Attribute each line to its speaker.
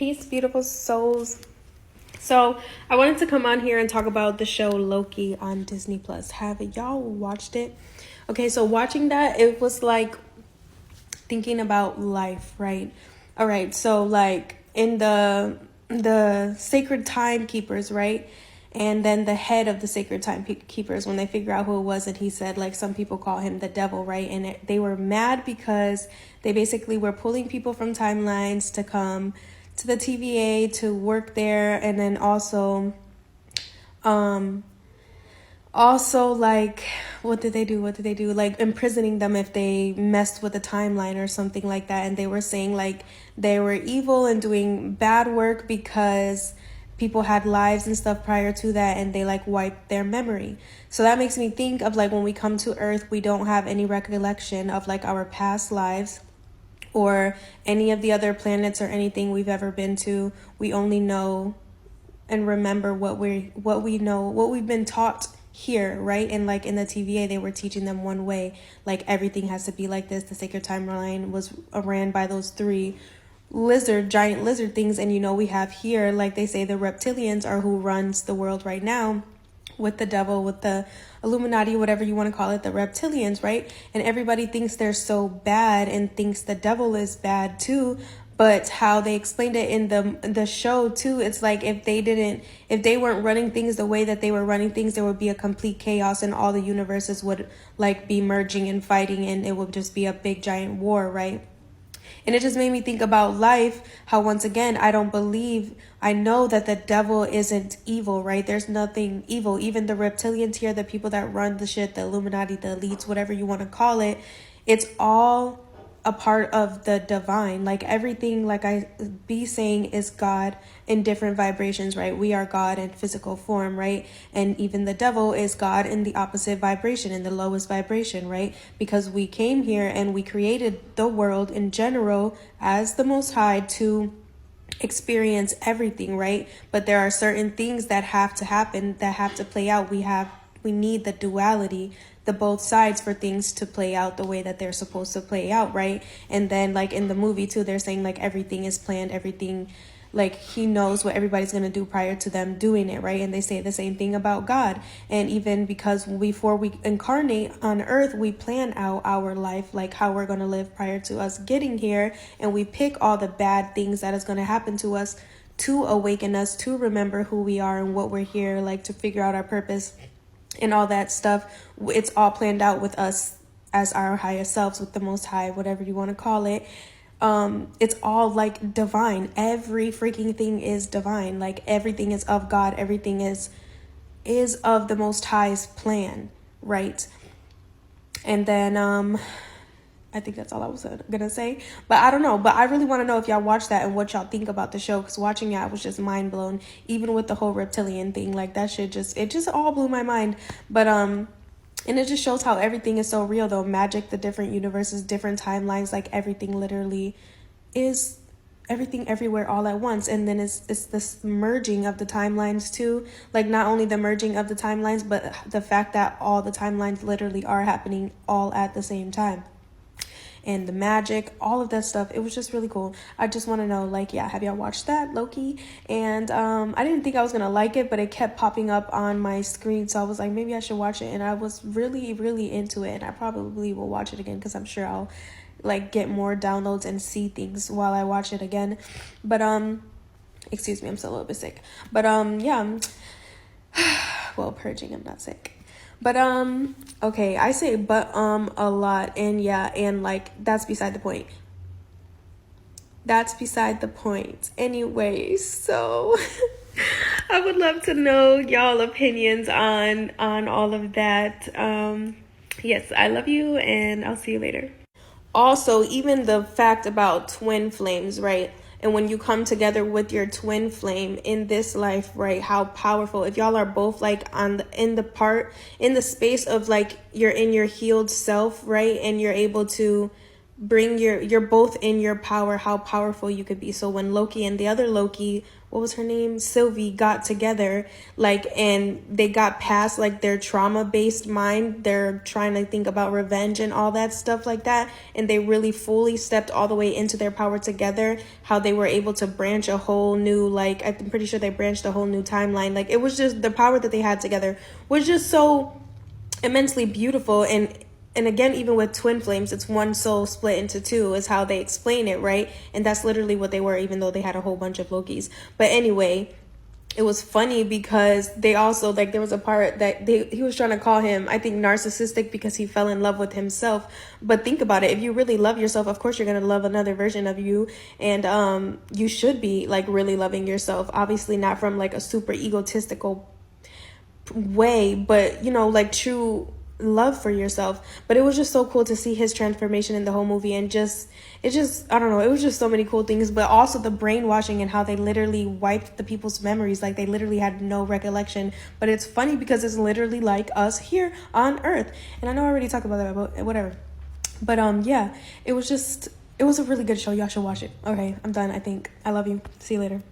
Speaker 1: Peace, beautiful souls. So I wanted to come on here and talk about the show Loki on Disney Plus. Have y'all watched it? Okay, so watching that, it was like thinking about life, right? All right, so like in the sacred timekeepers, right? And then the head of the sacred timekeepers, when they figure out who it was, and he said, like, some people call him the devil, right? And they were mad because they basically were pulling people from timelines to come to the TVA to work there, and then also like, what did they do? Like imprisoning them if they messed with the timeline or something like that. And they were saying like they were evil and doing bad work because people had lives and stuff prior to that, and they like wiped their memory. So that makes me think of like when we come to Earth, we don't have any recollection of like our past lives or any of the other planets or anything we've ever been to. We only know and remember what we know, what we've been taught here, right? And like in the TVA, they were teaching them one way, like everything has to be like this. The sacred timeline was ran by those three giant lizard things. And we have here, like they say, the reptilians are who runs the world right now, with the devil, with the Illuminati, whatever you want to call it, the reptilians, right? And everybody thinks they're so bad and thinks the devil is bad too. But how they explained it in the show too, it's like if they weren't running things the way that they were running things, there would be a complete chaos and all the universes would like be merging and fighting, and it would just be a big giant war, right? And it just made me think about life, how once again, I know that the devil isn't evil, right? There's nothing evil. Even the reptilians here, the people that run the shit, the Illuminati, the elites, whatever you want to call it, it's all a part of the divine. Like everything, like I be saying, is God in different vibrations, right? We are God in physical form, right? And even the devil is God in the opposite vibration, in the lowest vibration, right? Because we came here and we created the world in general as the Most High to experience everything, right? But there are certain things that have to happen, that have to play out. We need the duality, the both sides, for things to play out the way that they're supposed to play out, right? And then like in the movie too, they're saying like everything is planned, everything, like he knows what everybody's going to do prior to them doing it, right? And they say the same thing about God. And even because before we incarnate on earth, we plan out our life, like how we're going to live prior to us getting here, and we pick all the bad things that is going to happen to us to awaken us, to remember who we are and what we're here, like to figure out our purpose and all that stuff. It's all planned out with us as our highest selves, with the Most High, whatever you want to call it. It's all like divine. Every freaking thing is divine. Like everything is of God. Everything is of the Most High's plan, right? And then I think that's all I was gonna say, but I don't know. But I really want to know if y'all watch that and what y'all think about the show, because watching it, I was just mind blown. Even with the whole reptilian thing, like that shit just all blew my mind. But and it just shows how everything is so real, though. Magic, the different universes, different timelines, like everything literally is everything everywhere all at once. And then it's this merging of the timelines too. Like not only the merging of the timelines, but the fact that all the timelines literally are happening all at the same time. And the magic, all of that stuff, it was just really cool. I just want to know, like, yeah, have y'all watched that, Loki? And I didn't think I was gonna like it, but it kept popping up on my screen, so I was like, maybe I should watch it. And I was really, really into it, and I probably will watch it again, because I'm sure I'll like get more downloads and see things while I watch it again. But excuse me, I'm still a little bit sick. But yeah, well, purging, I'm not sick. But okay, I say but a lot, and yeah, and like that's beside the point. Anyways, so I would love to know y'all opinions on all of that. Yes, I love you, and I'll see you later. Also, even the fact about twin flames, right? And when you come together with your twin flame in this life, right, how powerful. If y'all are both like in the space of like you're in your healed self, right, and you're able to you're both in your power, how powerful you could be. So when Loki and the other Loki, what was her name, Sylvie, got together, like, and they got past like their trauma based mind, they're trying to think about revenge and all that stuff like that, and they really fully stepped all the way into their power together, how they were able to branch a whole new, like, I'm pretty sure they branched a whole new timeline. Like, it was just the power that they had together was just so immensely beautiful. And again, even with twin flames, it's one soul split into two is how they explain it, right? And that's literally what they were, even though they had a whole bunch of Lokis. But anyway, it was funny because they also, like, there was a part that he was trying to call him, I think, narcissistic because he fell in love with himself. But think about it, if you really love yourself, of course you're going to love another version of you. And you should be like really loving yourself, obviously not from like a super egotistical way, but, you know, like true love for yourself. But it was just so cool to see his transformation in the whole movie, and I don't know, it was just so many cool things. But also the brainwashing and how they literally wiped the people's memories, like they literally had no recollection. But it's funny because it's literally like us here on Earth. And I know I already talked about that, but whatever. But yeah, it was a really good show. Y'all should watch it. Okay, I'm done, I think. I love you. See you later.